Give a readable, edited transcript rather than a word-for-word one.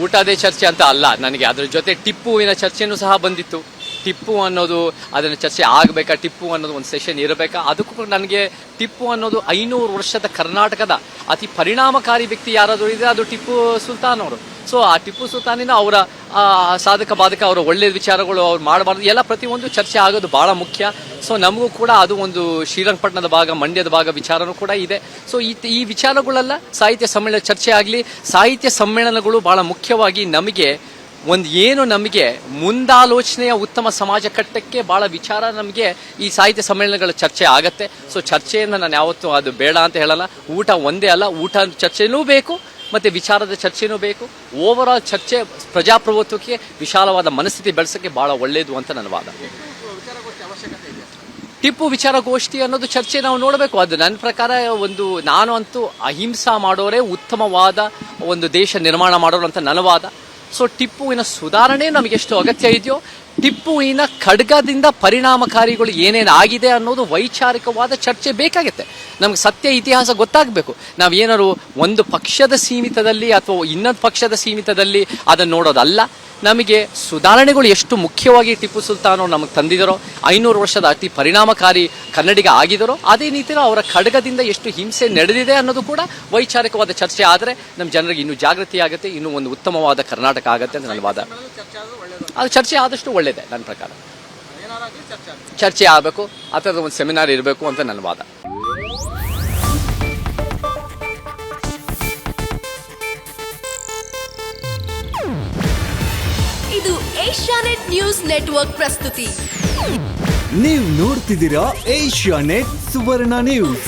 ಊಟದೇ ಚರ್ಚೆ ಅಂತ ಅಲ್ಲ ನನಗೆ, ಅದ್ರ ಜೊತೆ ಟಿಪ್ಪುವಿನ ಚರ್ಚೆನೂ ಸಹ ಬಂದಿತ್ತು. ಟಿಪ್ಪು ಅನ್ನೋದು ಅದನ್ನು ಚರ್ಚೆ ಆಗಬೇಕಾ, ಟಿಪ್ಪು ಅನ್ನೋದು ಒಂದು ಸೆಷನ್ ಇರಬೇಕಾ, ಅದಕ್ಕೂ ನನಗೆ ಟಿಪ್ಪು ಅನ್ನೋದು 500 ವರ್ಷದ ಕರ್ನಾಟಕದ ಅತಿ ಪರಿಣಾಮಕಾರಿ ವ್ಯಕ್ತಿ ಯಾರಾದರೂ ಇದ್ರೆ ಅದು ಟಿಪ್ಪು ಸುಲ್ತಾನ್ ಅವರು. ಸೊ ಆ ಟಿಪ್ಪು ಸುಲ್ತಾನಿನ ಅವರ ಸಾಧಕ ಬಾಧಕ, ಅವರ ಒಳ್ಳೆಯ ವಿಚಾರಗಳು ಅವ್ರು ಮಾಡಬಾರ್ದು ಎಲ್ಲ ಪ್ರತಿಯೊಂದು ಚರ್ಚೆ ಆಗೋದು ಬಹಳ ಮುಖ್ಯ. ಸೊ ನಮಗೂ ಕೂಡ ಅದು ಒಂದು ಶ್ರೀರಂಗಪಟ್ಟಣದ ಭಾಗ, ಮಂಡ್ಯದ ಭಾಗ ವಿಚಾರನೂ ಕೂಡ ಇದೆ. ಸೊ ಈ ವಿಚಾರಗಳೆಲ್ಲ ಸಾಹಿತ್ಯ ಸಮ್ಮೇಳನ ಚರ್ಚೆ ಆಗಲಿ. ಸಾಹಿತ್ಯ ಸಮ್ಮೇಳನಗಳು ಬಹಳ ಮುಖ್ಯವಾಗಿ ನಮಗೆ ನಮಗೆ ಮುಂದಾಲೋಚನೆಯ ಉತ್ತಮ ಸಮಾಜ ಕಟ್ಟಕ್ಕೆ ಬಹಳ ವಿಚಾರ ನಮಗೆ ಈ ಸಾಹಿತ್ಯ ಸಮ್ಮೇಳನಗಳ ಚರ್ಚೆ ಆಗತ್ತೆ. ಸೊ ಚರ್ಚೆಯನ್ನು ನಾನು ಯಾವತ್ತೂ ಅದು ಬೇಡ ಅಂತ ಹೇಳಲ್ಲ. ಊಟ ಒಂದೇ ಅಲ್ಲ, ಊಟ ಚರ್ಚೆನೂ ಬೇಕು ಮತ್ತೆ ವಿಚಾರದ ಚರ್ಚೆನೂ ಬೇಕು. ಓವರ್ ಆಲ್ ಚರ್ಚೆ ಪ್ರಜಾಪ್ರಭುತ್ವಕ್ಕೆ ವಿಶಾಲವಾದ ಮನಸ್ಥಿತಿ ಬೆಳೆಸಕ್ಕೆ ಬಹಳ ಒಳ್ಳೆಯದು ಅಂತ ನನ್ನ ವಾದ. ಟಿಪ್ಪು ವಿಚಾರಗೋಷ್ಠಿ ಅನ್ನೋದು ಚರ್ಚೆ ನಾವು ನೋಡಬೇಕು. ಅದು ನನ್ನ ಪ್ರಕಾರ ನಾನು ಅಂತೂ ಅಹಿಂಸಾ ಮಾಡೋರೇ ಉತ್ತಮವಾದ ಒಂದು ದೇಶ ನಿರ್ಮಾಣ ಮಾಡೋರು ಅಂತ ನನ್ನ ವಾದ. ಸೊ ಟಿಪ್ಪುವಿನ ಸುಧಾರಣೆ ನಮಗೆಷ್ಟು ಅಗತ್ಯ ಇದೆಯೋ, ಟಿಪ್ಪುವಿನ ಖಡ್ಗದಿಂದ ಪರಿಣಾಮಕಾರಿಗಳು ಏನೇನು ಆಗಿದೆ ಅನ್ನೋದು ವೈಚಾರಿಕವಾದ ಚರ್ಚೆ ಬೇಕಾಗುತ್ತೆ. ನಮ್ಗೆ ಸತ್ಯ ಇತಿಹಾಸ ಗೊತ್ತಾಗಬೇಕು. ನಾವೇನಾದ್ರು ಒಂದು ಪಕ್ಷದ ಸೀಮಿತದಲ್ಲಿ ಅಥವಾ ಇನ್ನೊಂದು ಪಕ್ಷದ ಸೀಮಿತದಲ್ಲಿ ಅದನ್ನು ನೋಡೋದಲ್ಲ. ನಮಗೆ ಸುಧಾರಣೆಗಳು ಎಷ್ಟು ಮುಖ್ಯವಾಗಿ ಟಿಪ್ಪು ಸುಲ್ತಾನ್ ಅವರು ನಮಗೆ ತಂದಿದರೋ, 500 ವರ್ಷದ ಅತಿ ಪರಿಣಾಮಕಾರಿ ಕನ್ನಡಿಗ ಆಗಿದರೋ, ಅದೇ ರೀತಿ ಅವರ ಖಡ್ಗದಿಂದ ಎಷ್ಟು ಹಿಂಸೆ ನಡೆದಿದೆ ಅನ್ನೋದು ಕೂಡ ವೈಚಾರಿಕವಾದ ಚರ್ಚೆ ಆದರೆ ನಮ್ಮ ಜನರಿಗೆ ಇನ್ನೂ ಜಾಗೃತಿ ಆಗುತ್ತೆ, ಇನ್ನೂ ಒಂದು ಉತ್ತಮವಾದ ಕರ್ನಾಟಕ ಆಗುತ್ತೆ ಅಂತ ನನ್ನ ವಾದ. ಅದು ಚರ್ಚೆ ಆದಷ್ಟು ಒಳ್ಳೆಯದೇ ನನ್ನ ಪ್ರಕಾರ. ಚರ್ಚೆ ಆಗಬೇಕು, ಆ ಥರದ ಒಂದು ಸೆಮಿನಾರ್ ಇರಬೇಕು ಅಂತ ನನ್ನ ವಾದ. ಇದು ಏಷ್ಯಾನೆಟ್ ನ್ಯೂಸ್ ನೆಟ್ವರ್ಕ್ ಪ್ರಸ್ತುತಿ. ನೀವು ನೋಡ್ತಿದ್ದೀರಾ ಏಷ್ಯಾನೆಟ್ ಸುವರ್ಣ ನ್ಯೂಸ್.